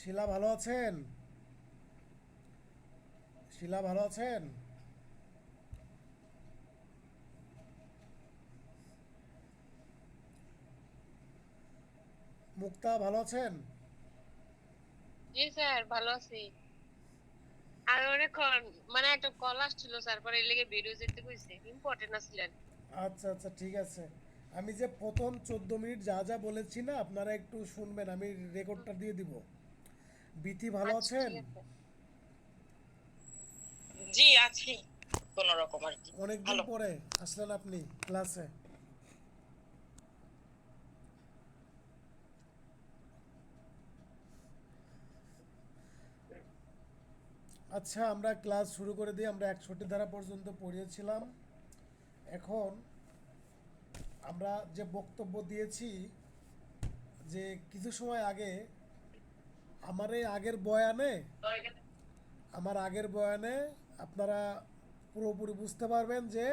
শিলা ভালো আছেন? শিলা ভালো আছেন? মুক্তা ভালো আছেন? জি স্যার, ভালো আছি। আর অনেকক্ষণ মানে একটা কল আসছিল স্যার, পরে এর লেগে বেরিয়ে যেতে কইছে, ইম্পর্টেন্ট আসছিলেন। আচ্ছা আচ্ছা, ঠিক আছে। আমি যে প্রথম 14 মিনিট যা যা বলেছি না, আপনারা একটু শুনবেন, আমি রেকর্ডটা দিয়ে দিব। বিথি ভালো আচ্ছা আছেন? ঠিক আছে। জি আছি, কোন রকম আর কি। অনেকদিন ভালো। পরে আসলেন আপনি ক্লাসে। আচ্ছা, আমরা ক্লাস শুরু করে দিই। আমরা 61 ধারা পর্যন্ত পড়িয়েছিলাম। এখন আমরা যে বক্তব্য দিয়েছি, যে কিছু সময় আগে আমার এই আগের বয়ানে আমার আগের বয়ানে আপনারা পুরোপুরি বুঝতে পারবেন যে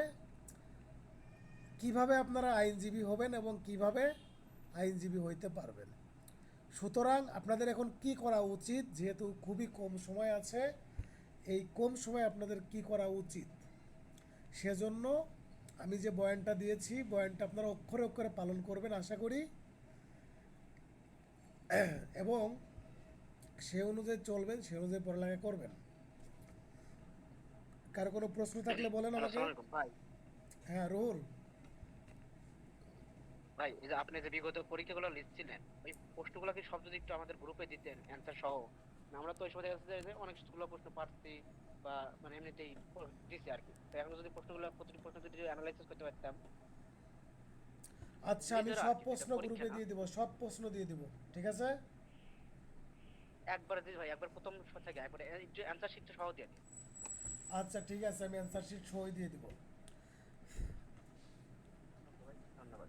কিভাবে আপনারা আইনজীবী হবেন এবং কিভাবে আইনজীবী হইতে পারবেন। সুতরাং আপনাদের এখন কি করা উচিত, যেহেতু খুবই কম সময় আছে, এই কম সময়ে আপনাদের কি করা উচিত, সেজন্য আমি যে বয়ানটা দিয়েছি, বয়ানটা আপনারা অক্ষরে অক্ষরে পালন করবেন আশা করি, এবং সে অনুযায়ী চলবেন, সে অনুযায়ী পড়ালেখা করবেন। কারো কোনো প্রশ্ন থাকলে বলেন হ্যালো, আমাকে। আসসালামু আলাইকুম ভাই। হ্যাঁ, রুহুল। ভাই, এই যে আপনি যে বিগত পরীক্ষাগুলো লিখছিলেন, ওই প্রশ্নগুলো কি সব যদি একটু আমাদের গ্রুপে দিতেন অ্যান্সার সহ। না, আমরা তো ওই সময় দেখা যাচ্ছে যে অনেকগুলো প্রশ্ন পারছি বা মানে এমনিতেই দিছি আর কি। তো এখন যদি প্রশ্নগুলো প্রতিটি প্রশ্ন যদি অ্যানালাইসিস করতে পারতাম আচ্ছা, আমি নিজেরা আর সব কি, যেটা প্রশ্ন পরীক্ষা গ্রুপে না। দিয়ে দিব, সব প্রশ্ন দিয়ে দিব। ঠিক আছে। একবার দিস ভাই, একবার প্রথম থেকে একবার অ্যান্সার শিটটা সহ দিয়ে দিন। আচ্ছা ঠিক আছে, আমি অ্যান্সার শিট সই দিয়ে দিব। ওকে ভাই, ধন্যবাদ।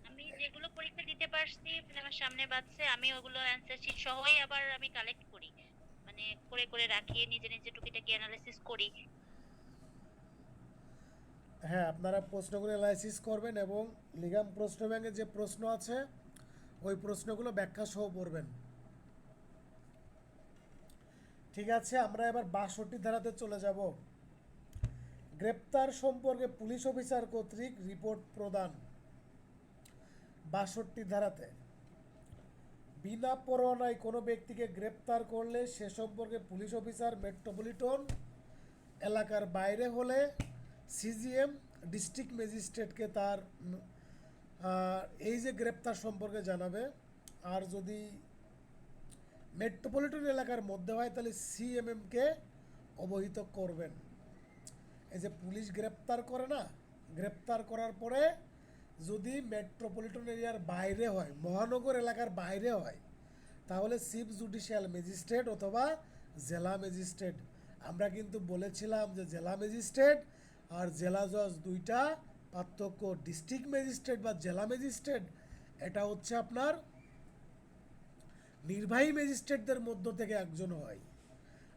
আমি যেগুলো পরীক্ষা দিতে পারছি মানে আমার সামনে বাচ্চা আমি ওগুলো অ্যান্সার শিট সহই আবার আমি কালেক্ট করি, মানে করে করে রাখি, নিজে নিজে টুকিটাকি অ্যানালাইসিস করি। হ্যাঁ, আপনারা প্রশ্নগুলো অ্যানালাইসিস করবেন এবং লিগাম প্রশ্ন ব্যাংকে যে প্রশ্ন আছে ওই প্রশ্নগুলো ব্যাখ্যা সহ পড়বেন। ঠিক আছে, আমরা এবার 62 ধারাতে চলে যাব। গ্রেপ্তার সম্পর্কে পুলিশ অফিসার কর্তৃক রিপোর্ট প্রদান। 62 ধারাতে বিনা পরোয়ানায় কোনো ব্যক্তিকে গ্রেপ্তার করলে সে সম্পর্কে পুলিশ অফিসার মেট্রোপলিটন এলাকার বাইরে হলে সিজিএম ডিস্ট্রিক্ট ম্যাজিস্ট্রেটকে তার এই যে গ্রেপ্তার সম্পর্কে জানাবে। আর যদি মেট্রোপলিটন এলাকার মধ্যে হয় তাহলে সিএমএমকে অবহিত করবেন। এই যে পুলিশ গ্রেপ্তার করে না, গ্রেপ্তার করার পরে যদি মেট্রোপলিটন এরিয়ার বাইরে হয়, মহানগর এলাকার বাইরে হয়, তাহলে চিফ জুডিশিয়াল ম্যাজিস্ট্রেট অথবা জেলা ম্যাজিস্ট্রেট। আমরা কিন্তু বলেছিলাম যে জেলা ম্যাজিস্ট্রেট আর জেলা জজ দুইটা পার্থক্য। ডিস্ট্রিক্ট ম্যাজিস্ট্রেট বা জেলা ম্যাজিস্ট্রেট এটা হচ্ছে আপনার নির্বাহী ম্যাজিস্ট্রেটদের মধ্য থেকে একজন হয়।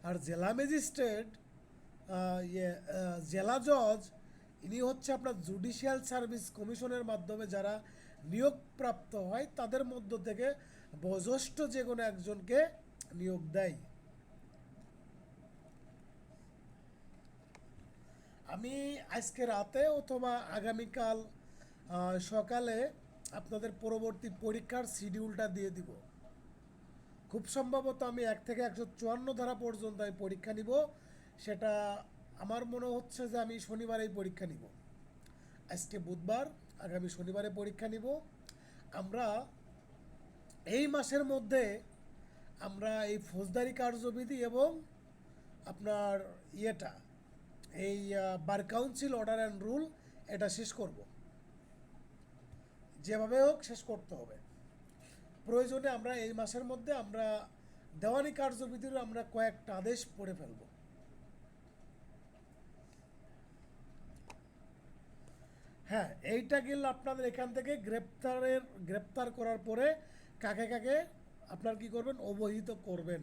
আর জেলা ম্যাজিস্ট্রেট, জেলা জজ, ইনি হচ্ছে আপনার জুডিশিয়াল সার্ভিস কমিশনের মাধ্যমে যারা নিয়োগপ্রাপ্ত হয় তাদের মধ্য থেকে বয়োজ্যেষ্ঠ যে কোনো একজনকে নিয়োগ দেয়। আমি আজকে রাতে অথবা আগামীকাল সকালে আপনাদের পরবর্তী পরীক্ষার শিডিউলটা দিয়ে দিব। খুব সম্ভবত আমি 1 থেকে 154 ধারা পর্যন্ত আমি পরীক্ষা নিব। সেটা আমার মনে হচ্ছে যে আমি শনিবারেই পরীক্ষা নিব। আজকে বুধবার, আগামী শনিবারে পরীক্ষা নিব। আমরা এই মাসের মধ্যে আমরা এই ফৌজদারি কার্যবিধি এবং আপনার ইয়েটা, এই bar council order and rule, এটা শেষ করব। যেভাবে হোক শেষ করতে হবে। প্রয়োজনে আমরা এই মাসের মধ্যে আমরা দেওয়ানি কার্যবিধির আমরা কয়েকটা আদেশ পড়ে ফেলব। হ্যাঁ, এইটা গেল আপনাদের এখান থেকে গ্রেপ্তার করার পরে কাকে কাকে আপনার কি করবেন, অবহিত করবেন।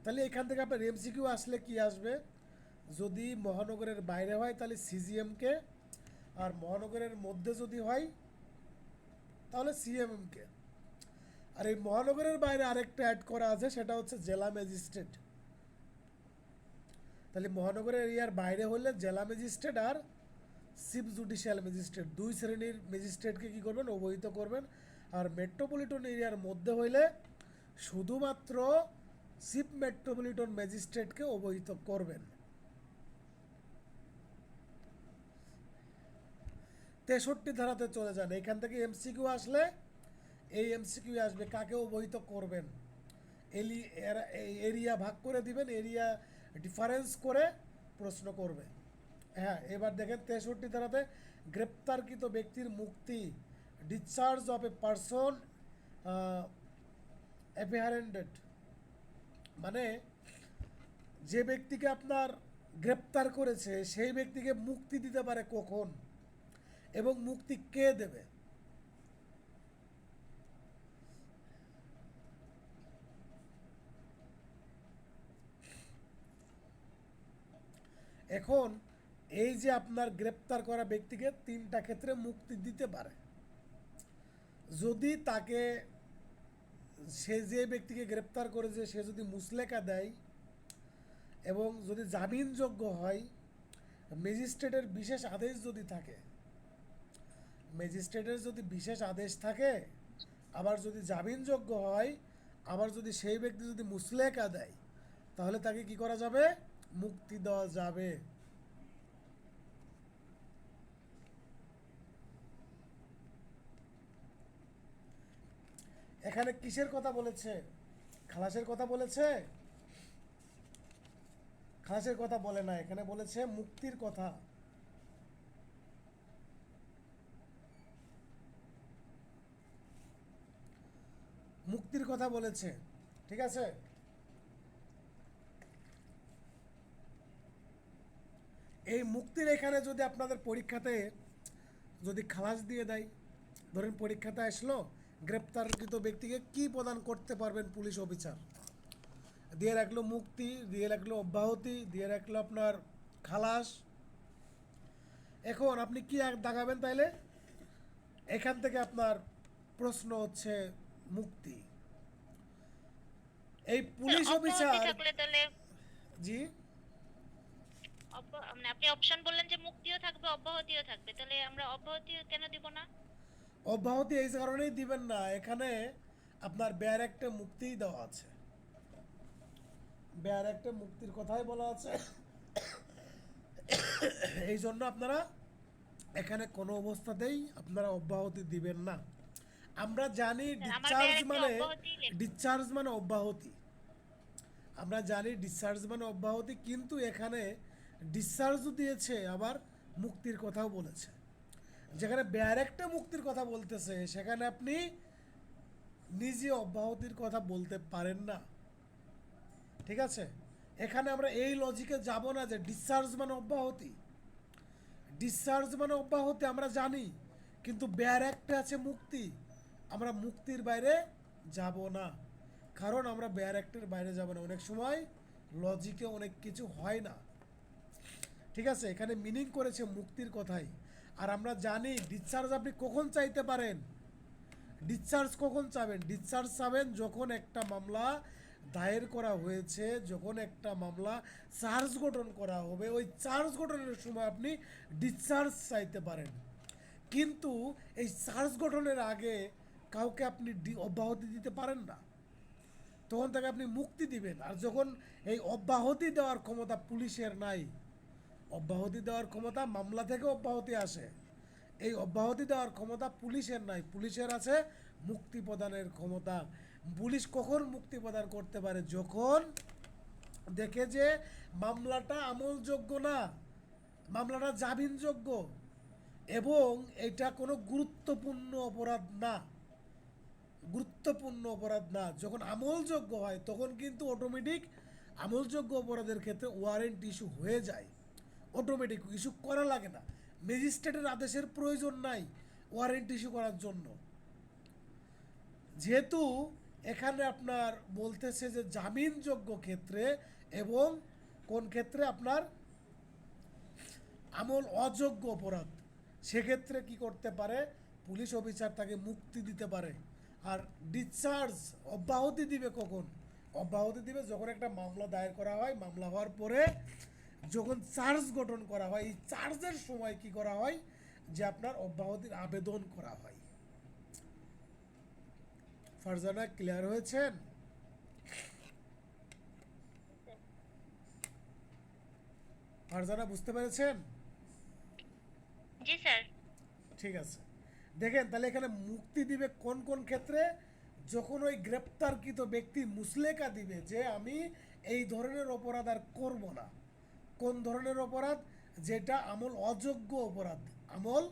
তাহলে এখান থেকে আপনার এমসিকিউ আসলে কি আসবে, যদি মহানগরের বাইরে হয় তাহলে সিজিএমকে, আর মহানগরের মধ্যে যদি হয় তাহলে সিএমএমকে। আর এই মহানগরের বাইরে আরেকটা অ্যাড করা আছে, সেটা হচ্ছে জেলা ম্যাজিস্ট্রেট। তাহলে মহানগরের এরিয়ার বাইরে হলে জেলা ম্যাজিস্ট্রেট আর চিফ জুডিশিয়াল ম্যাজিস্ট্রেট, দুই শ্রেণীর ম্যাজিস্ট্রেটকে কী করবেন, অবহিত করবেন। আর মেট্রোপলিটন এরিয়ার মধ্যে হইলে শুধুমাত্র চিফ মেট্রোপলিটন ম্যাজিস্ট্রেটকে অবহিত করবেন। 63 ধারাতে চলে যান। এখান থেকে এমসিকিউ আসলে এই এমসিকিউ আসবে, কাকে অবহিত করবেন। এরিয়া ভাগ করে দিবেন, এরিয়া ডিফারেন্স করে প্রশ্ন করবে। হ্যাঁ, এবার দেখেন 63 ধারাতে গ্রেপ্তারকৃত ব্যক্তির মুক্তি, ডিসচার্জ অফ এ পারসন অ্যাপিহারেন্টেড, মানে যে ব্যক্তিকে আপনার গ্রেপ্তার করেছে সেই ব্যক্তিকে মুক্তি দিতে পারে কখন এবং মুক্তি কে দেবে। এখন এই যে আপনার গ্রেপ্তার করা ব্যক্তিকে 3টা ক্ষেত্রে মুক্তি দিতে পারে। যদি তাকে, সে যে ব্যক্তিকে গ্রেপ্তার করেছে সে যদি মুচলেকা দেয় এবং যদি জামিনযোগ্য হয়, ম্যাজিস্ট্রেটের বিশেষ আদেশ যদি থাকে, ম্যাজিস্ট্রেটের যদি বিশেষ আদেশ থাকে, আবার যদি জামিনযোগ্য হয়, আবার যদি সেই ব্যক্তি যদি মুচলেকা দেয়, তাহলে তাকে কি করা যাবে, মুক্তি দেওয়া যাবে। এখানে কিসের কথা বলেছে, খালাসের কথা বলেছে? খালাসের কথা বলে না, এখানে বলেছে মুক্তির কথা। মুক্তির কথা বলেছে, ঠিক আছে। এই মুক্তির এখানে যদি আপনাদের পরীক্ষাতে যদি খালাস দিয়ে দেয়, ধরেন পরীক্ষাতে আসলো গ্রেপ্তারকৃত ব্যক্তিকে কি প্রদান করতে পারবেন পুলিশ অফিসার, দিয়ে রাখলো মুক্তি, দিয়ে রাখলো অব্যাহতি, দিয়ে রাখলো আপনার খালাস। এখন আপনি কি দাগাবেন তাইলে? এখান থেকে আপনার প্রশ্ন হচ্ছে মুক্তি। এই পুলিশ অফিসার, অব্যাহতি থাকলে তাহলে জি মানে আপনি অপশন বললেন যে মুক্তিও থাকবে অব্যাহতিও থাকবে, তাহলে আমরা অব্যাহতি কেন দিব না? অব্যাহতি এই কারণেই দিবেন না, এখানে আপনার বেয়ার একটা মুক্তিই দেওয়া আছে, বেয়ার একটা মুক্তির কথাই বলা আছে। এই জন্য আপনারা এখানে কোনো অবস্থাতেই আপনারা অব্যাহতি দিবেন না। আমরা জানি আমার ডিসচার্জ বেয়ার মানে, অব্যাহতি লেখা। ডিসচার্জ মানে অব্যাহতি, আমরা জানি ডিসচার্জ মানে অব্যাহতি, কিন্তু এখানে ডিসচার্জও দিয়েছে আবার মুক্তির কথাও বলেছে। যেখানে বেয়ার একটা মুক্তির কথা বলতেছে সেখানে আপনি নিজে অব্যাহতির কথা বলতে পারেন না, ঠিক আছে। এখানে আমরা এই লজিকে যাব না যে ডিসচার্জ মানে অব্যাহতি, ডিসচার্জ মানে অব্যাহতি আমরা জানি, কিন্তু বেয়ার একটা আছে মুক্তি, আমরা মুক্তির বাইরে যাব না, কারণ আমরা বেয়ার একটের বাইরে যাব না। অনেক সময় লজিকে অনেক কিছু হয় না, ঠিক আছে। এখানে মিনিং করেছে মুক্তির কথাই। আর আমরা জানি ডিসচার্জ আপনি কখন চাইতে পারেন, ডিসচার্জ কখন চাবেন, ডিসচার্জ চাবেন যখন একটা মামলা দায়ের করা হয়েছে, যখন একটা মামলা চার্জ গঠন করা হবে, ওই চার্জ গঠনের সময় আপনি ডিসচার্জ চাইতে পারেন। কিন্তু এই চার্জ গঠনের আগে কাউকে আপনি অব্যাহতি দিতে পারেন না, তখন তাকে আপনি মুক্তি দিবেন। আর যখন এই অব্যাহতি দেওয়ার ক্ষমতা পুলিশের নাই, অব্যাহতি দেওয়ার ক্ষমতা মামলা থেকে অব্যাহতি আসে, এই অব্যাহতি দেওয়ার ক্ষমতা পুলিশের নাই, পুলিশের আছে মুক্তি প্রদানের ক্ষমতা। পুলিশ কখন মুক্তি প্রদান করতে পারে, যখন দেখে যে মামলাটা আমলযোগ্য না, মামলাটা জামিনযোগ্য এবং এটা কোনো গুরুত্বপূর্ণ অপরাধ না, গুরুত্বপূর্ণ অপরাধ না। যখন আমলযোগ্য হয় তখন কিন্তু অটোমেটিক আমলযোগ্য অপরাধের ক্ষেত্রে ওয়ারেন্ট ইস্যু হয়ে যায়, অটোমেটিক ইস্যু করা লাগে না, ম্যাজিস্ট্রেটের আদেশের প্রয়োজন নাই ওয়ারেন্ট ইস্যু করার জন্য। যেহেতু এখানে আপনার বলতেছে যে জামিনযোগ্য ক্ষেত্রে এবং কোন ক্ষেত্রে আপনার আমল অযোগ্য অপরাধ, সেক্ষেত্রে কি করতে পারে পুলিশ অফিসার তাকে মুক্তি দিতে পারে। আর ডিসচার্জ অব্যাহতি দিবে কখন? অব্যাহতি দিবে যখন একটা মামলা দায়ের করা হয়, মামলা হওয়ার পরে যখন চার্জ গঠন করা হয়, এই চার্জের সময় কি করা হয় যে আপনার অব্যাহতির আবেদন করা হয়। ফারজানা ক্লিয়ার হয়েছেন? ফারজানা বুঝতে পেরেছেন? জি স্যার। ঠিক আছে, দেখেন তাহলে এখানে মুক্তি দিবে কোন কোন ক্ষেত্রে? যখন ওই গ্রেপ্তারকৃত ব্যক্তি মুসলেকা দিবে যে আমি এই ধরনের অপরাধ আর করব না। কোন ধরনের অপরাধ? যেটা আমল অযোগ্য অপরাধ, আমল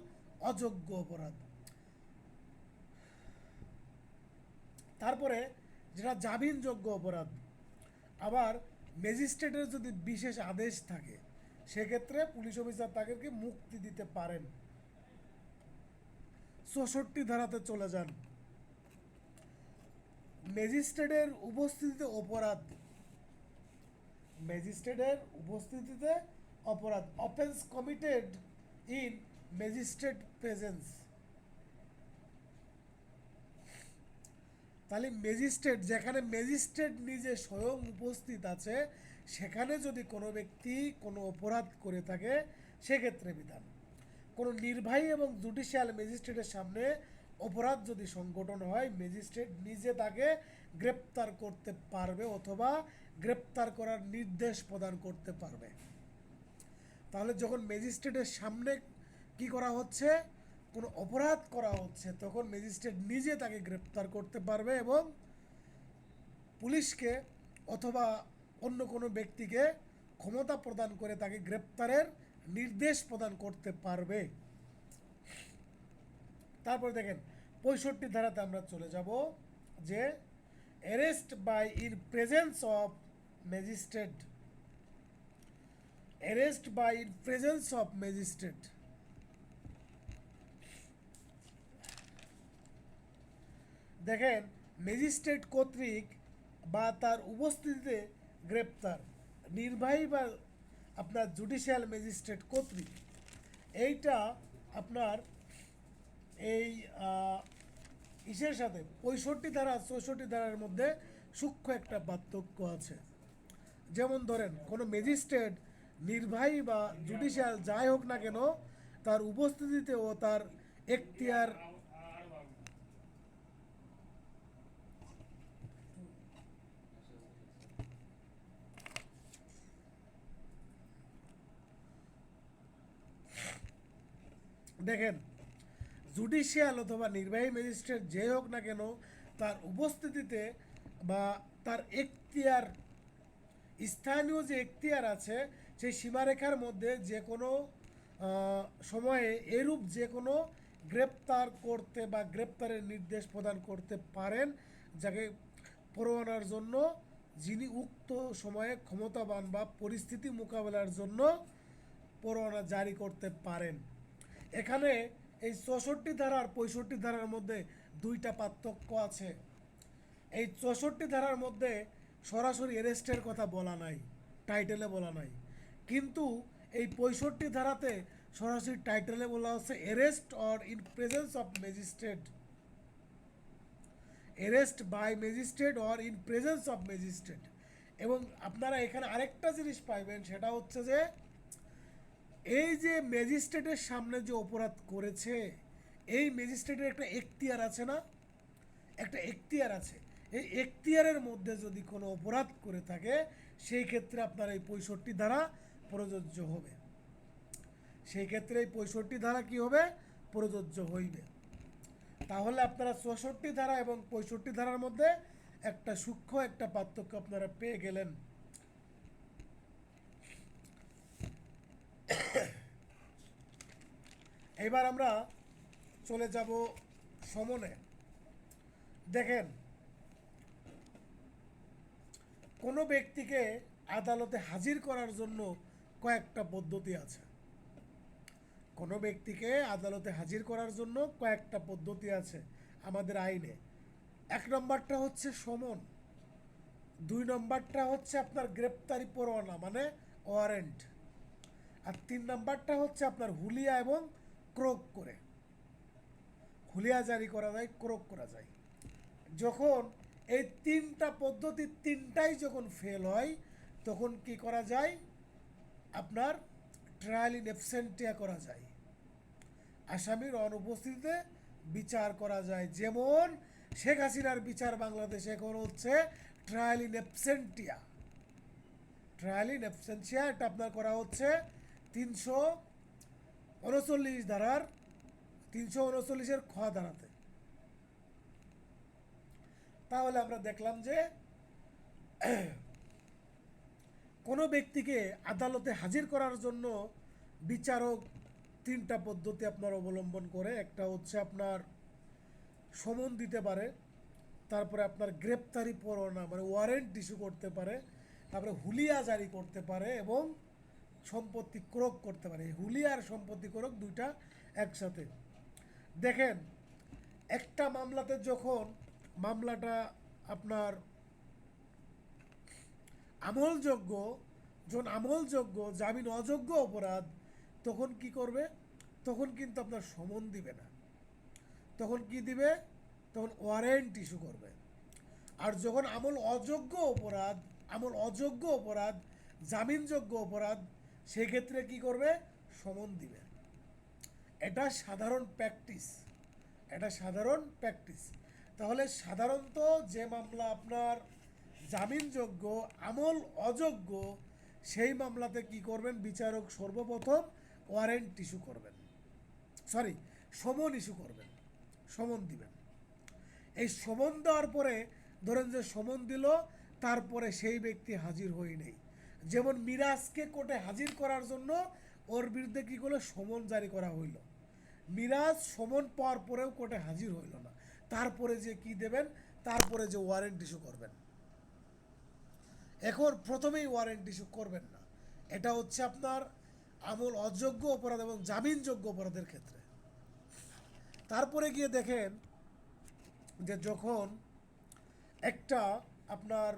অযোগ্য অপরাধ। তারপরে যেটা জামিনযোগ্য অপরাধ। আবার ম্যাজিস্ট্রেটের যদি বিশেষ আদেশ থাকে সেক্ষেত্রে পুলিশ অফিসার তাদেরকে মুক্তি দিতে পারেন। ৬৪ ধারাতে চলে যান। ম্যাজিস্ট্রেটের উপস্থিতিতে অপরাধ, ম্যাজিস্ট্রেটের উপস্থিতিতে অপরাধ, offence committed in magistrate presence. তাহলে ম্যাজিস্ট্রেট, যেখানে ম্যাজিস্ট্রেট নিজে স্বয়ং উপস্থিত আছে সেখানে যদি কোনো ব্যক্তি কোনো অপরাধ করে থাকে সেক্ষেত্রে বিধান। কোনো নির্বাহী এবং জুডিশিয়াল ম্যাজিস্ট্রেটের সামনে অপরাধ যদি সংগঠন হয়, ম্যাজিস্ট্রেট নিজে তাকে গ্রেপ্তার করতে পারবে অথবা গ্রেপ্তার করার নির্দেশ প্রদান করতে পারবে। তাহলে যখন ম্যাজিস্ট্রেটের সামনে কি করা হচ্ছে, কোনো অপরাধ করা হচ্ছে, তখন ম্যাজিস্ট্রেট নিজে তাকে গ্রেপ্তার করতে পারবে এবং পুলিশকে অথবা অন্য কোনো ব্যক্তিকে ক্ষমতা প্রদান করে তাকে গ্রেপ্তারের নির্দেশ প্রদান করতে পারবে। তারপর দেখেন ৬৫ ধারাতে আমরা চলে যাব যে arrest by in presence of magistrate, arrest by in presence of magistrate. দেখেন ম্যাজিস্ট্রেট কর্তৃক বা তার উপস্থিতিতে গ্রেপ্তার, নির্বাহী বা আপনার জুডিশিয়াল ম্যাজিস্ট্রেট কর্তৃক, এইটা আপনার এই ইসের সাথে ৬৫ ধারা ৬৪ ধারার মধ্যে সূক্ষ্ম একটা পার্থক্য আছে। যেমন ধরেন কোনো ম্যাজিস্ট্রেট, নির্বাহী বা জুডিশিয়াল যাই হোক না কেন, তার উপস্থিতিতে ও তার এখতিয়ার দেখেন জুডিশিয়াল অথবা নির্বাহী ম্যাজিস্ট্রেট যে হোক না কেন তার উপস্থিতিতে বা তার এখতিয়ার, স্থানীয় যে এখতিয়ার আছে সেই সীমারেখার মধ্যে যে কোনো সময়ে এরূপ যে কোনো গ্রেপ্তার করতে বা গ্রেপ্তারের নির্দেশ প্রদান করতে পারেন, যাকে পরোয়ানার জন্য যিনি উক্ত সময়ে ক্ষমতাবান বা পরিস্থিতি মোকাবেলার জন্য পরোয়ানা জারি করতে পারেন। এখানে এই ৬৪ ধারা আর ৬৫ ধারার মধ্যে দুইটা পার্থক্য আছে। এই ৬৪ ধারার মধ্যে সরাসরি অ্যারেস্টের কথা বলা নাই, টাইটেলে বলা নাই, কিন্তু এই ৬৫ ধারাতে সরাসরি টাইটেলে বলা হচ্ছে arrest or in presence of magistrate, arrest by magistrate or in presence of magistrate. এবং আপনারা এখানে আরেকটা জিনিস পাইবেন, সেটা হচ্ছে যে এই যে ম্যাজিস্ট্রেটের সামনে যে অপরাধ করেছে এই ম্যাজিস্ট্রেটের একটা এখতিয়ার আছে না, একটা এখতিয়ার আছে। এই এখতিয়ারের মধ্যে যদি কোনো অপরাধ করে থাকে সেই ক্ষেত্রে আপনার এই ৬৫ ধারা প্রযোজ্য হবে, সেই ক্ষেত্রে এই ৬৫ ধারা কি হবে, প্রযোজ্য হইবে। তাহলে আপনারা ৬৪ ধারা এবং ৬৫ ধারার মধ্যে একটা সূক্ষ্ম একটা পার্থক্য আপনারা পেয়ে গেলেন। এবার আমরা চলে যাব সমনে। দেখেন কোনো ব্যক্তিকে আদালতে হাজির করার জন্য কয়েকটা পদ্ধতি আছে, কোনো ব্যক্তিকে আদালতে হাজির করার জন্য কয়েকটা পদ্ধতি আছে আমাদের আইনে। ১ নম্বরটা হচ্ছে সমন, ২ নম্বরটা হচ্ছে আপনার গ্রেপ্তারি পরোয়ানা মানে ওয়ারেন্ট, আর ৩ নম্বরটা হচ্ছে আপনার হুলিয়া এবং ক্রোক করে, হুলিয়া জারি করা যায়, ক্রোক করা যায়। যখন এই তিনটা পদ্ধতি তিনটাই যখন ফেল হয় তখন কি করা যায়, আপনার ট্রায়াল ইন অ্যাবসেন্টিয়া করা যায়, আসামির অনুপস্থিতিতে বিচার করা যায়। যেমন শেখ হাসিনার বিচার বাংলাদেশে এখন হচ্ছে ট্রায়াল ইন অ্যাবসেন্টিয়া। ট্রায়াল ইন অ্যাবসেন্টিয়া এটা আপনার করা হচ্ছে 339 ধারার 339-এর খ ধারাতে। তাহলে আমরা দেখলাম যে কোনো ব্যক্তিকে আদালতে হাজির করার জন্য বিচারক তিনটা পদ্ধতি আপনার অবলম্বন করে। একটা হচ্ছে আপনার সমন দিতে পারে, তারপরে আপনার গ্রেপ্তারি পরোয়ানা মানে ওয়ারেন্ট ইস্যু করতে পারে, তারপরে হুলিয়া জারি করতে পারে এবং সম্পত্তি ক্রোক করতে পারে। হুলিয়া আর সম্পত্তি ক্রোক দুইটা একসাথে। দেখেন, একটা মামলাতে যখন মামলাটা আপনার আমলযোগ্য, যখন আমলযোগ্য জামিন অযোগ্য অপরাধ, তখন কি করবে, তখন কিন্তু আপনার সমন দিবে না, তখন কি দিবে, তখন ওয়ারেন্ট ইস্যু করবে। আর যখন আমল অযোগ্য অপরাধ জামিনযোগ্য অপরাধ, সেক্ষেত্রে কি করবে, সমন দিবে। এটা সাধারণ প্র্যাকটিস। তাহলে সাধারণত যে মামলা আপনার জামিনযোগ্য আমল অযোগ্য, সেই মামলাতে কি করবেন, বিচারক সর্বপ্রথম ওয়ারেন্ট ইস্যু করবেন, সমন ইস্যু করবেন, সমন দিবেন। এই সমন দেওয়ার পরে ধরেন যে সমন দিল, তারপরে সেই ব্যক্তি হাজির হয়ে নেই। যেমন মিরাজকে কোর্টে হাজির করার জন্য ওর বিরুদ্ধে কি করলো, সমন জারি করা হইল। মিরাজ সমন পাওয়ার পরেও কোর্টে হাজির হইল না, তারপরে যে কি দেবেন, তারপরে যে ওয়ারেন্ট ইস্যু করবেন। এখন প্রথমেই ওয়ারেন্ট ইস্যু করবেন না, এটা হচ্ছে আপনার আমল অযোগ্য অপরাধ এবং জামিনযোগ্য অপরাধের ক্ষেত্রে। তারপরে গিয়ে দেখেন যে যখন একটা আপনার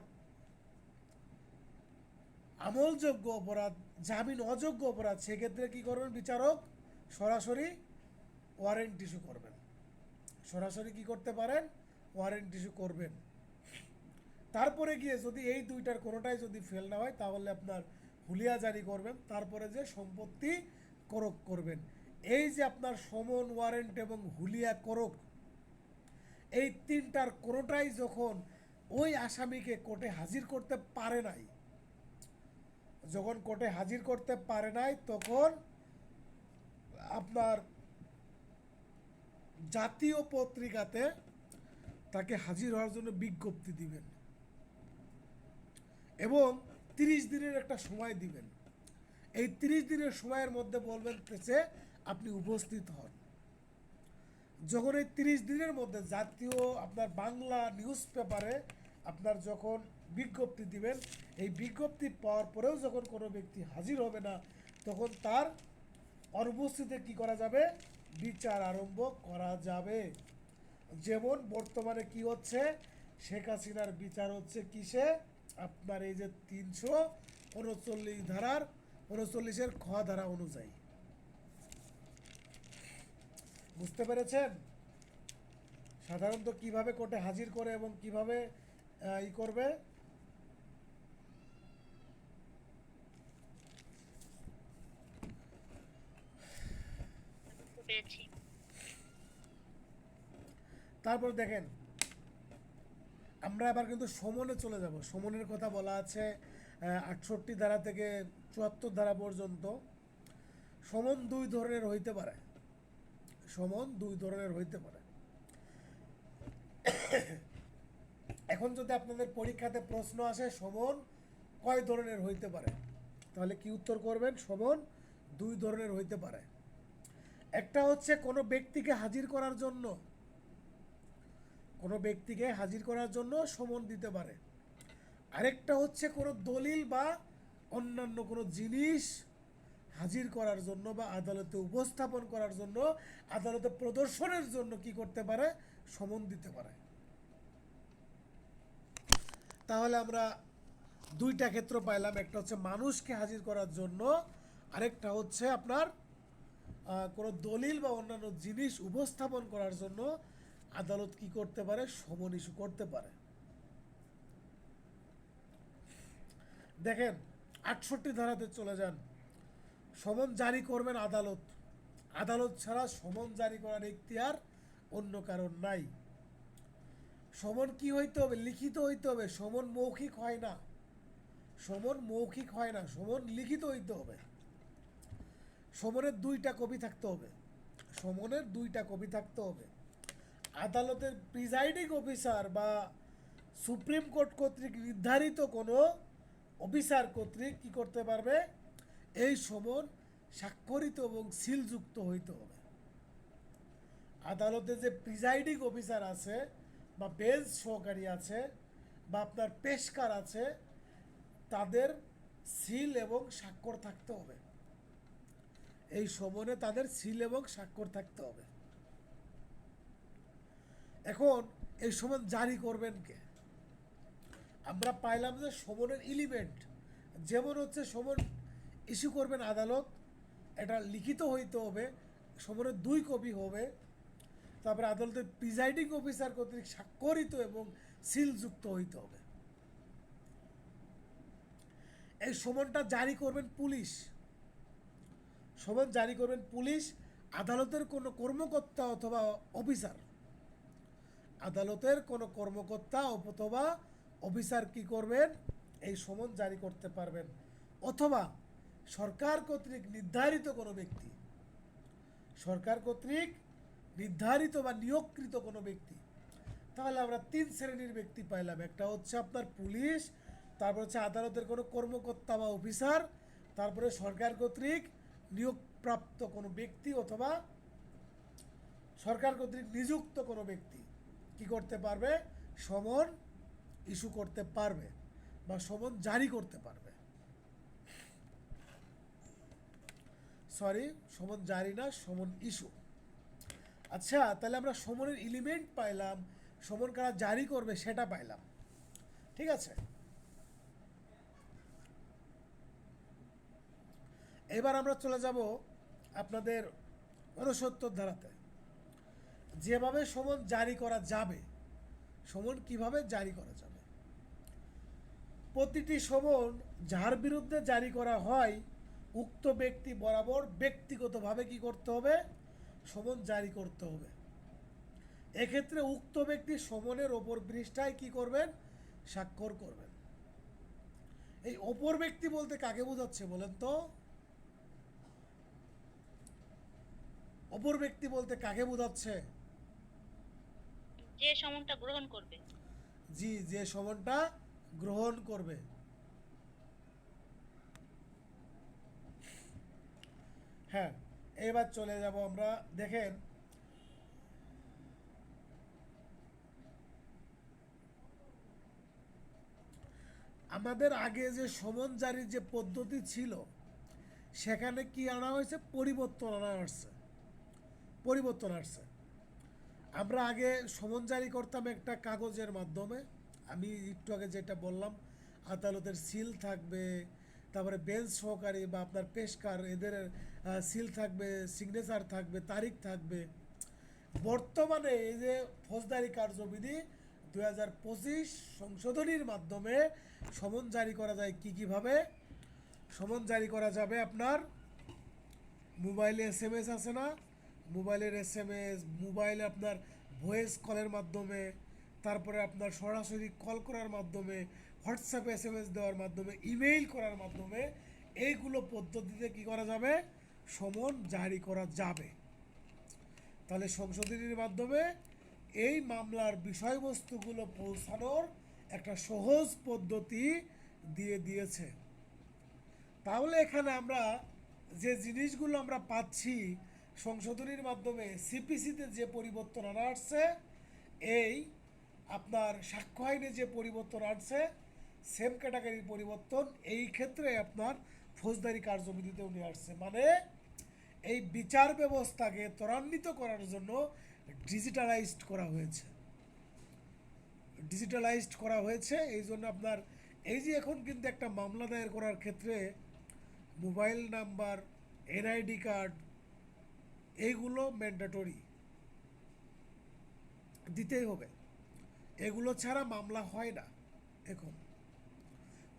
আমলযোগ্য অপরাধ জামিন অযোগ্য অপরাধ, সেক্ষেত্রে কি করবেন, বিচারক সরাসরি ওয়ারেন্ট ইস্যু করবেন, সরাসরি কি করতে পারেন, ওয়ারেন্ট ইস্যু করবেন। তারপরে গিয়ে যদি এই দুইটার কোনোটাই যদি ফেল না হয়, তাহলে আপনার হুলিয়া জারি করবেন, তারপরে যে সম্পত্তি করক করবেন। এই যে আপনার সমন, ওয়ারেন্ট এবং হুলিয়া করক, এই তিনটার কোনোটাই যখন ওই আসামিকে কোর্টে হাজির করতে পারে নাই, তখন আপনার জাতীয় পত্রিকাতে তাকে হাজির হওয়ার জন্য বিজ্ঞপ্তি দিবেন এবং 30 দিনের একটা সময় দিবেন। এই 30 দিনের সময়ের মধ্যে বলবেন যে আপনি উপস্থিত হন। যখন এই 30 দিনের মধ্যে জাতীয় আপনার বাংলা নিউজ পেপারে আপনার যখন বিজ্ঞপ্তি দিবেন, এই বিজ্ঞপ্তি পাওয়ার পরেও যখন কোনো ব্যক্তি হাজির হবে না, তখন তার অনুপস্থিতিতে কি করা যাবে, বিচার আরম্ভ করা যাবে। যেমন বর্তমানে কি হচ্ছে, শেখ হাসিনার বিচার হচ্ছে কিসে, আপনার এই যে 339 ধারার 39-এর খ ধারা অনুযায়ী। বুঝতে পেরেছেন সাধারণত কিভাবে কোর্টে হাজির করে এবং কিভাবে করবে। পেরেছি। তারপর দেখেন, আমরা এবার কিন্তু সমনে চলে যাব। সমনের কথা বলা আছে 68 ধারা থেকে 74 ধারা পর্যন্ত। সমন দুই ধরনের হইতে পারে, এখন যদি আপনাদের পরীক্ষাতে প্রশ্ন আসে সমন কয় ধরনের হইতে পারে, তাহলে কি উত্তর করবেন, সমন দুই ধরনের হইতে পারে। একটা হচ্ছে কোনো ব্যক্তিকে হাজির করার জন্য সমন দিতে পারে। আরেকটা হচ্ছে কোনো দলিল বা অন্যান্য কোনো জিনিস হাজির করার জন্য বা আদালতে উপস্থাপন করার জন্য, আদালতে প্রদর্শনের জন্য কি করতে পারে, সমন দিতে পারে। তাহলে আমরা দুইটা ক্ষেত্র পাইলাম, একটা হচ্ছে মানুষকে হাজির করার জন্য, আরেকটা হচ্ছে আপনার কোনো দলিল বা অন্যান্য জিনিস উপস্থাপন করার জন্য আদালত কি করতে পারে, সমন ইস্যু করতে পারে। দেখেন 68 ধারাতে চলে যান, সমন জারি করবেন আদালত, আদালত ছাড়া সমন জারি করার এখতিয়ার অন্য কারণ নাই। সমন কি হইতে হবে, লিখিত হইতে হবে, সমন মৌখিক হয় না, সমন মৌখিক হয় না, সমন লিখিত হইতে হবে। সমনের 2টা কপি থাকতে হবে, সমনের 2টা কপি থাকতে হবে। আদালতের প্রিজাইডিং অফিসার বা সুপ্রিম কোর্ট কর্তৃক নির্ধারিত কোনো অফিসার কর্তৃক কি করতে পারবে, এই সমন স্বাক্ষরিত এবং সিলযুক্ত হইতে হবে। আদালতে যে প্রিজাইডিং অফিসার আছে বা বেঞ্চ সহকারী আছে বা আপনার পেশকার আছে, তাদের সিল এবং স্বাক্ষর থাকতে হবে। এই সমনে তাদের সিল এবং স্বাক্ষর থাকতে হবে। এখন এই সমন জারি করবেন কে? আমরা পাইলাম যে সমনের এলিমেন্ট যেমন হচ্ছে সমন ইস্যু করবেন আদালত, এটা লিখিত হইতে হবে, সমনের 2 কপি হবে, তারপরে আদালতের প্রিজাইডিং অফিসার কর্তৃক স্বাক্ষরিত এবং সিলযুক্ত হইতে হবে। এই সমনটা জারি করবেন পুলিশ, সমন জারি করবেন পুলিশ, আদালতের কোনো কর্মকর্তা অথবা অফিসার, আদালতের কোনো কর্মকর্তা অথবা অফিসার কি করবেন, এই সমন জারি করতে পারবেন, অথবা সরকার কর্তৃক নির্ধারিত কোনো ব্যক্তি, সরকার কর্তৃক নির্ধারিত বা নিয়োগকৃত কোনো ব্যক্তি। তাহলে আমরা 3 শ্রেণীর ব্যক্তি পাইলাম, একটা হচ্ছে আপনার পুলিশ, তারপর হচ্ছে আদালতের কোনো কর্মকর্তা বা অফিসার, তারপরে সরকার কর্তৃক নিয়োগপ্রাপ্ত কোনো ব্যক্তি অথবা সরকার কর্তৃক নিযুক্ত কোনো ব্যক্তি কি করতে পারবে, সমন ইস্যু করতে পারবে বা সমন জারি করতে পারবে। সরি, সমন জারি না, সমন ইস্যু। আচ্ছা, তাহলে আমরা সমনের এলিমেন্ট পাইলাম, সমন কারা জারি করবে সেটা পাইলাম, ঠিক আছে। এবার আমরা চলে যাব আপনাদের 69 ধারাতে, যেভাবে সমন জারি করা যাবে, সমন কিভাবে জারি করা যাবে। প্রতিটি সমন যার বিরুদ্ধে জারি করা হয় উক্ত ব্যক্তি বরাবর ব্যক্তিগতভাবে কি করতে হবে, সমন জারি করতে হবে। এক্ষেত্রে উক্ত ব্যক্তি সমনের ওপর পৃষ্ঠায় কি করবেন, স্বাক্ষর করবেন। এই অপর ব্যক্তি বলতে কাকে বোঝাচ্ছে বলেন তো? অপর ব্যক্তি বলতে কাকে বোঝাচ্ছে? যে সমনটা গ্রহণ করবে। জি, যে সমনটা গ্রহণ করবে। হ্যাঁ, এবার চলে যাব আমরা, দেখেন আমাদের আগে যে সমন জারির যে পদ্ধতি ছিল সেখানে কি আনা হয়েছে, পরিবর্তন আনা আসছে, পরিবর্তন আসছে। আমরা আগে সমন জারি করতাম একটা কাগজের মাধ্যমে, আমি একটু আগে যেটা বললাম, আদালতের সিল থাকবে, তারপরে বেঞ্চ সহকারী বা আপনার পেশকার এদের সিল থাকবে, সিগনেচার থাকবে, তারিখ থাকবে। বর্তমানে এই যে ফৌজদারি কার্যবিধি 2025 সংশোধনীর মাধ্যমে সমন জারি করা যায় কীভাবে, সমন জারি করা যাবে আপনার মোবাইলে SMS আছে না, মোবাইলের SMS, মোবাইলে আপনার ভয়েস কলের মাধ্যমে, তারপরে আপনার সরাসরি কল করার মাধ্যমে, হোয়াটসঅ্যাপে SMS দেওয়ার মাধ্যমে, ইমেইল করার মাধ্যমে, এইগুলো পদ্ধতিতে কি করা যাবে, সমন জারি করা যাবে। তাহলে সংশোধনীর মাধ্যমে এই মামলার বিষয়বস্তুগুলো পৌঁছানোর একটা সহজ পদ্ধতি দিয়ে দিয়েছে। তাহলে এখানে আমরা যে জিনিসগুলো আমরা পাচ্ছি সংশোধনীর মাধ্যমে, সিপিসিতে যে পরিবর্তন আনা আসছে, এই আপনার সাক্ষ্য আইনে যে পরিবর্তন আসছে, সেম ক্যাটাগরির পরিবর্তন এই ক্ষেত্রে আপনার ফৌজদারি কার্যবিধিতেও নিয়ে আসছে। মানে এই বিচার ব্যবস্থাকে ত্বরান্বিত করার জন্য ডিজিটালাইজড করা হয়েছে, ডিজিটালাইজড করা হয়েছে। এই জন্য আপনার এই যে এখন কিন্তু একটা মামলা দায়ের করার ক্ষেত্রে মোবাইল নাম্বার, এনআইডি কার্ড, এইগুলো ম্যান্ডেটরি, দিতেই হবে, এগুলো ছাড়া মামলা হয় না। এখন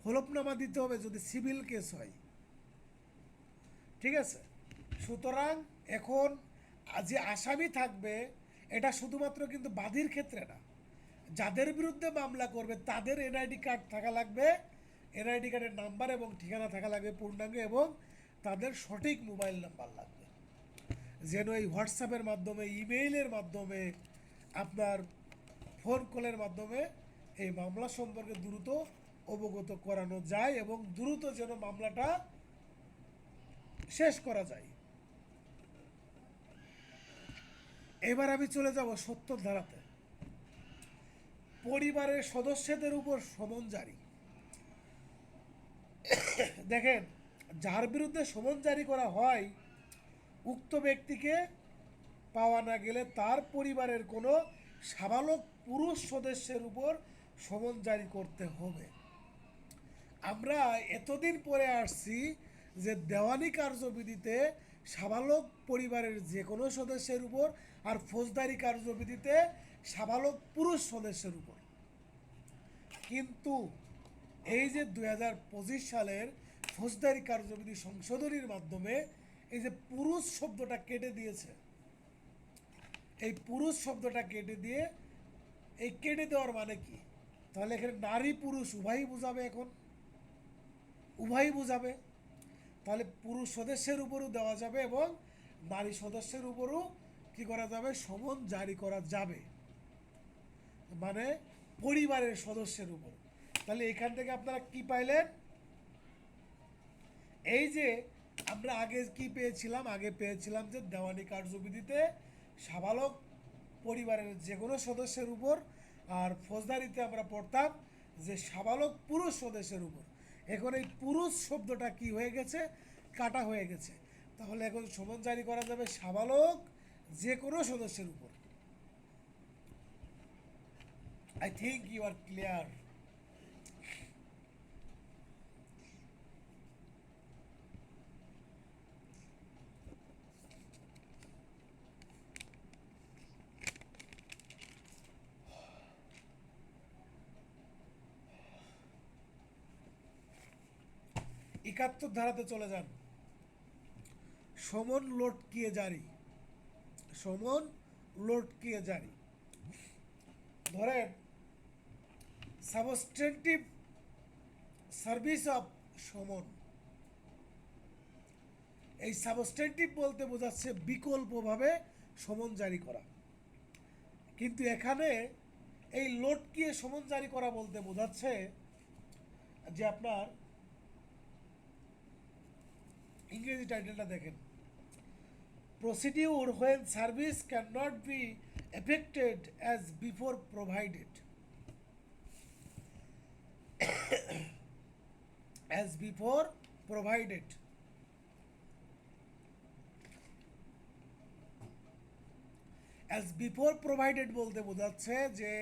হলফনামা দিতে হবে যদি সিভিল কেস হয়, ঠিক আছে? সুতরাং এখন যে আসামি থাকবে এটা শুধুমাত্র কিন্তু বাদীর ক্ষেত্রে না, যাদের বিরুদ্ধে মামলা করবে তাদের এনআইডি কার্ড থাকা লাগবে, এনআইডি কার্ডের নাম্বার এবং ঠিকানা থাকা লাগবে পূর্ণাঙ্গ, এবং তাদের সঠিক মোবাইল নাম্বার লাগবে, যেন এই হোয়াটসঅ্যাপের মাধ্যমে, ইমেইলের মাধ্যমে, আপনার ফোন কলের মাধ্যমে এই মামলা সম্পর্কে দ্রুত অবগত করানো যায় এবং দ্রুত যেন মামলাটা শেষ করা যায়। এবার আমি চলে যাব ৭০ ধারাতে। পরিবারের সদস্যদের উপর সমন জারি। দেখেন, যার বিরুদ্ধে সমন জারি করা হয় উক্ত ব্যক্তিকে পাওয়া না গেলে তার পরিবারের কোনো সাবালক পুরুষ সদস্যের উপর সমন জারি করতে হবে। আমরা এতদিন পরে আসছি যে দেওয়ানি কার্যবিধিতে সাবালক পরিবারের যে কোনো সদস্যের উপর, আর ফৌজদারি কার্যবিধিতে সাবালক পুরুষ সদস্যের উপর। কিন্তু এই যে 2025 সালের ফৌজদারি কার্যবিধি সংশোধনীর মাধ্যমে এই যে পুরুষ শব্দটা কেটে দিয়েছে, এই পুরুষ শব্দটা কেটে দিয়ে, এই কেটে দেওয়ার মানে কি? তাহলে এখানে নারী পুরুষ উভয়ই বোঝাবে, এখন উভয়ই বোঝাবে। তাহলে পুরুষ সদস্যের উপরও দেওয়া যাবে এবং নারী সদস্যের উপরও কি করা যাবে? সমন জারি করা যাবে, মানে পরিবারের সদস্যের উপর। তাহলে এখান থেকে আপনারা কি পাইলেন? এই যে আমরা আগে কি পেয়েছিলাম? আগে পেয়েছিলাম যে দেওয়ানি কার্যবিধিতে সাবালক পরিবারের যে কোনো সদস্যের উপর, আর ফৌজদারিতে আমরা পড়তাম যে সাবালক পুরুষ সদস্যের উপর। এখন এই পুরুষ শব্দটা কি হয়ে গেছে? কাটা হয়ে গেছে। তাহলে এখন সমন জারি করা যাবে সাবালক যে কোনো সদস্যের উপর। I think you are clear. একাত্তর ধারাতে চলে যান। সমন লটকিয়ে জারি। সমন লটকিয়ে জারি। ধরেন সাবস্টেন্টিভ সার্ভিস অফ সমন। এই সাবস্টেন্টিভ বলতে বোঝাচ্ছে বিকল্পভাবে সমন জারি করা, কিন্তু এখানে এই লটকিয়ে সমন জারি করা বলতে বোঝাচ্ছে যে আপনার ইংরেজি টাইটেলটা দেখেন, procedure when service cannot be effected as before provided. As before provided. As before provided বলতে বোঝাচ্ছে যে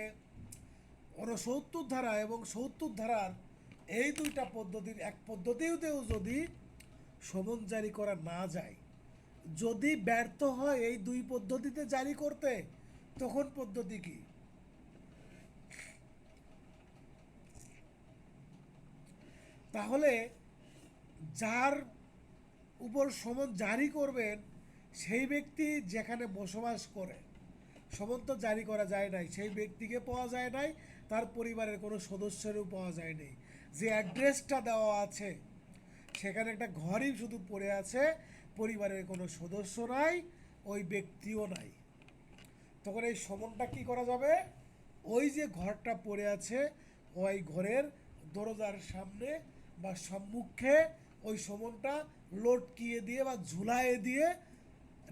69 ধারা এবং 70 ধারার এই দুইটা পদ্ধতির এক পদ্ধতিতেও যদি সমন জারি করা না যায়, যদি ব্যর্থ হয় এই দুই পদ্ধতিতে জারি করতে, তখন পদ্ধতি কি? তাহলে যার উপর সমন জারি করবেন সেই ব্যক্তি যেখানে বসবাস করে, সমন তো জারি করা যায় নাই, সেই ব্যক্তিকে পাওয়া যায় নাই, তার পরিবারের কোনো সদস্যেরও পাওয়া যায় নাই। যে অ্যাড্রেসটা দেওয়া আছে সেখানে একটা ঘরই শুধু পড়ে আছে, পরিবারের কোনো সদস্য নাই, ওই ব্যক্তিও নাই। তখন এই সমনটা কি করা যাবে? ওই যে ঘরটা পড়ে আছে ওই ঘরের দরজার সামনে বা সম্মুখে ওই সমনটা লটকিয়ে দিয়ে বা ঝুলাইয়ে দিয়ে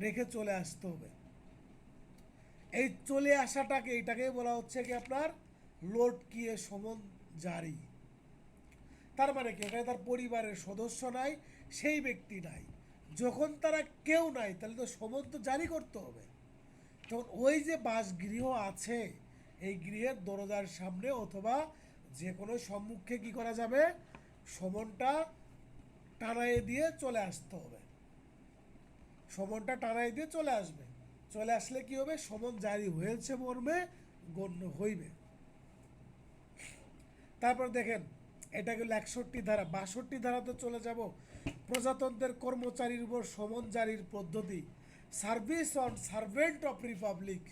রেখে চলে আসতে হবে। এই চলে আসাটাকে, এটাকে বলা হচ্ছে কি আপনার লটকিয়ে সমন জারি। তার মানে কি? এখানে তার পরিবারের সদস্য নাই, সেই ব্যক্তি নাই। যখন তারা কেউ নাই তাহলে তো সমন তো জারি করতে হবে। তখন ওই যে বাসগৃহ আছে এই গৃহের দরজার সামনে অথবা যে কোনো সম্মুখে কি করা যাবে? সমনটা টানায় দিয়ে চলে আসতে হবে। সমনটা টানায় দিয়ে চলে আসবে। চলে আসলে কি হবে? সমন জারি হয়েছে মর্মে গণ্য হইবে। তারপর দেখেন, এটা গেল 61 ধারা। 62 ধারাতে চলে যাব। প্রজাতন্ত্রের কর্মচারীর উপর সমন জারির পদ্ধতি, service on servant of Republic,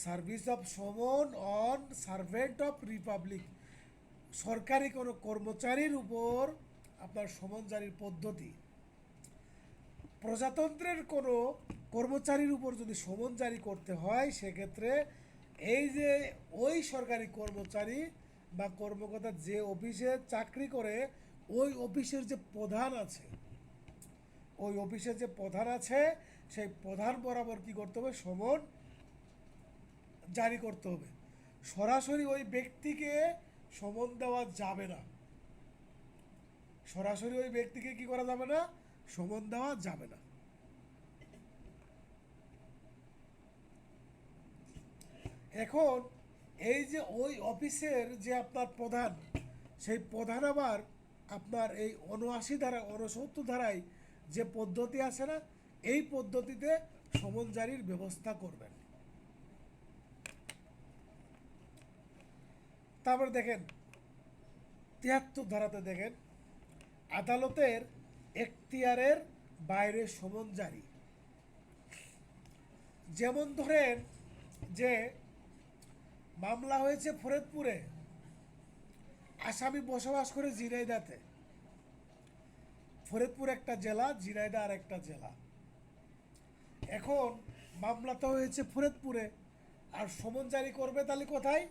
service of সমন অন সার্ভেন্ট অফ রিপাবলিক, সরকারি কোনো কর্মচারীর উপর আপনার সমন জারির পদ্ধতি। প্রজাতন্ত্রের কোনো কর্মচারীর উপর যদি সমন জারি করতে হয়, সেক্ষেত্রে এই যে ওই সরকারি কর্মচারী বা কর্মকর্তা যে অফিসে চাকরি করে, ওই অফিসের যে প্রধান আছে, ওই অফিসের যে প্রধান আছে, সেই প্রধান বরাবর কি করতে হবে? সমন জারি করতে হবে। সরাসরি ওই ব্যক্তিকে সমন দেওয়া যাবে না, সরাসরি ওই ব্যক্তিকে কি করা যাবে না? সমন দেওয়া যাবে না। এখন এই যে ওই অফিসের যে আপনার প্রধান, সেই প্রধান আবার আপনার এই 79 ধারা 69 ধারায় যে পদ্ধতি আছে না, এই পদ্ধতিতে সমন জারির ব্যবস্থা করবেন। তারপর দেখেন 73 ধারাতে দেখেন, আদালতের এখতিয়ারের বাইরে সমন জারি। যেমন ধরেন যে মামলা হয়েছে ফরিদপুরে, আসামি বসবাস করে ঝিনাইদহতে। ফরিদপুর একটা জেলা, ঝিনাইদহ আর একটা জেলা। এখন মামলাটা হয়েছে ফরিদপুরে, আর সমন জারি করবে তাহলে কোথায়?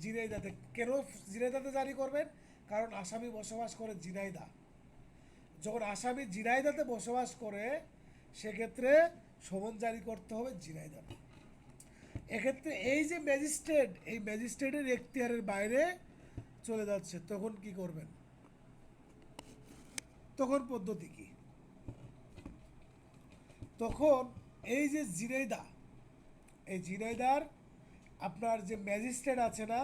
ঝিনাইদহতে। কেন ঝিনাইদহতে জারি করবেন? কারণ আসামি বসবাস করে ঝিনাইদহ। যখন আসামি ঝিনাইদহতে বসবাস করে, সেক্ষেত্রে সমন জারি করতে হবে ঝিনাইদহ। এক্ষেত্রে এই যে ম্যাজিস্ট্রেট, এই ম্যাজিস্ট্রেটের এখতিয়ারের বাইরে চলে যাচ্ছে, তখন কি করবেন? তখন পদ্ধতি কি? তখন এই যে ঝিনাইদহ, এই ঝিনাইদহর আপনার যে ম্যাজিস্ট্রেট আছে না,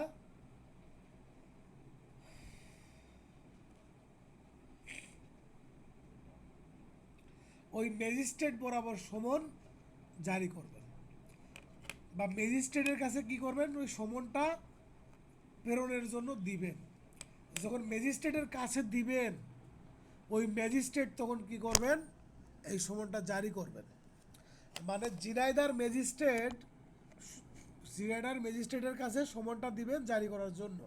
ওই ম্যাজিস্ট্রেট বরাবর সমন জারি করবেন, বা ম্যাজিস্ট্রেটের কাছে কি করবেন? ওই সমনটা প্রেরণের জন্য দিবেন। যখন ম্যাজিস্ট্রেটের কাছে দিবেন, ওই ম্যাজিস্ট্রেট তখন কি করবেন? এই সমনটা জারি করবেন। মানে ঝিনাইদহর ম্যাজিস্ট্রেটের কাছে সমনটা দিবেন জারি করার জন্য।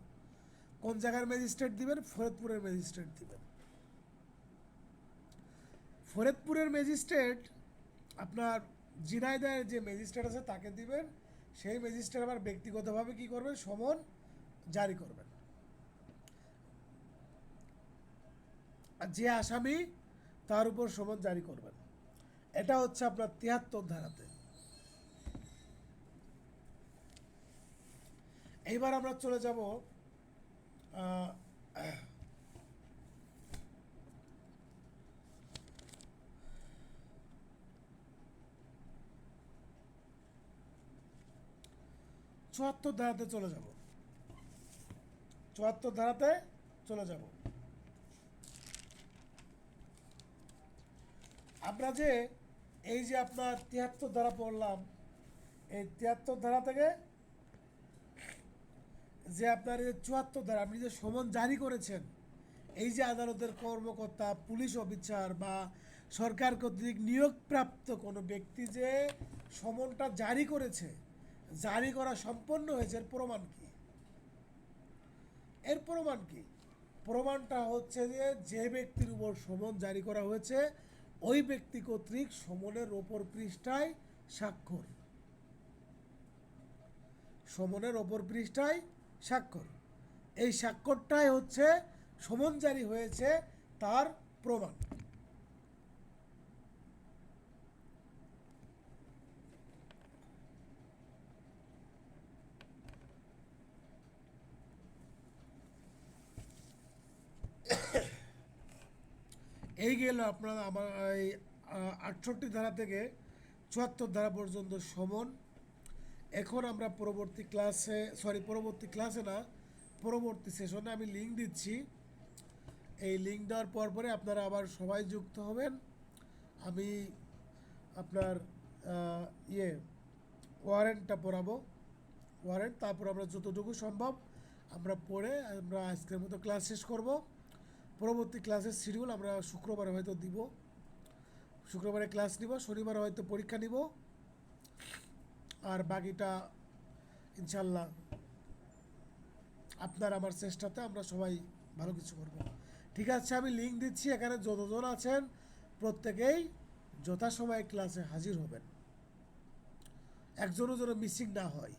কোন জায়গার ম্যাজিস্ট্রেট দিবেন? ফরিদপুরের ম্যাজিস্ট্রেট দিবেন। ফরিদপুরের ম্যাজিস্ট্রেট আপনার ঝিনাইদহের যে ম্যাজিস্ট্রেট আছে তাকে দিবেন। সেই ম্যাজিস্ট্রেট আবার ব্যক্তিগতভাবে কি করবেন? সমন জারি করবেন। আর যে আসামি, তার উপর সমন জারি করবেন। এটা হচ্ছে আপনার 73 ধারাতে। এইবার আমরা চলে যাব 74 ধারাতে চলে যাব। 74 ধারাতে চলে যাব। আমরা যে এই যে আপনার 73 ধারা পড়লাম, এই 73 ধারা থেকে যে আপনার এই 74 ধারা, আপনি যে সমন জারি করেছেন, এই যে আদালতের কর্মকর্তা, পুলিশ অফিসার বা সরকার কর্তৃক নিয়োগপ্রাপ্ত কোনো ব্যক্তি যে সমনটা জারি করেছে, জারি করা সম্পন্ন হয়েছে, এর প্রমাণ কি? এর প্রমাণ কি? প্রমাণটা হচ্ছে যে যে ব্যক্তির উপর সমন জারি করা হয়েছে, ওই ব্যক্তি কর্তৃক সমনের ওপর পৃষ্ঠায় স্বাক্ষর, সমনের ওপর পৃষ্ঠায় স্বাক্ষর। এই স্বাক্ষরটাই হচ্ছে সমন জারি হয়েছে তার প্রমাণ। এই গেল আপনার আমার এই 68 ধারা থেকে 74 ধারা পর্যন্ত সমন। এখন আমরা পরবর্তী ক্লাসে না, পরবর্তী সেশনে আমি লিঙ্ক দিচ্ছি। এই লিঙ্ক দেওয়ার পরে আপনারা আবার সবাই যুক্ত হবেন। আমি আপনার ওয়ারেন্টটা পড়াবো। ওয়ারেন্ট, তারপর আমরা যতটুকু সম্ভব আমরা পড়ে আমরা আজকের মতো ক্লাস শেষ করব। পরবর্তী ক্লাসের শিডিউল আমরা শুক্রবারে হয়তো দিব, শুক্রবারে ক্লাস নিব, শনিবারে হয়তো পরীক্ষা নিব, আর বাকিটা ইনশাল্লাহ আপনার আমার চেষ্টাতে আমরা সবাই ভালো কিছু করব। ঠিক আছে, আমি লিঙ্ক দিচ্ছি, এখানে যতজন আছেন প্রত্যেকেই যথাসময়ে ক্লাসে হাজির হবেন, একজনও যেন মিসিং না হয়।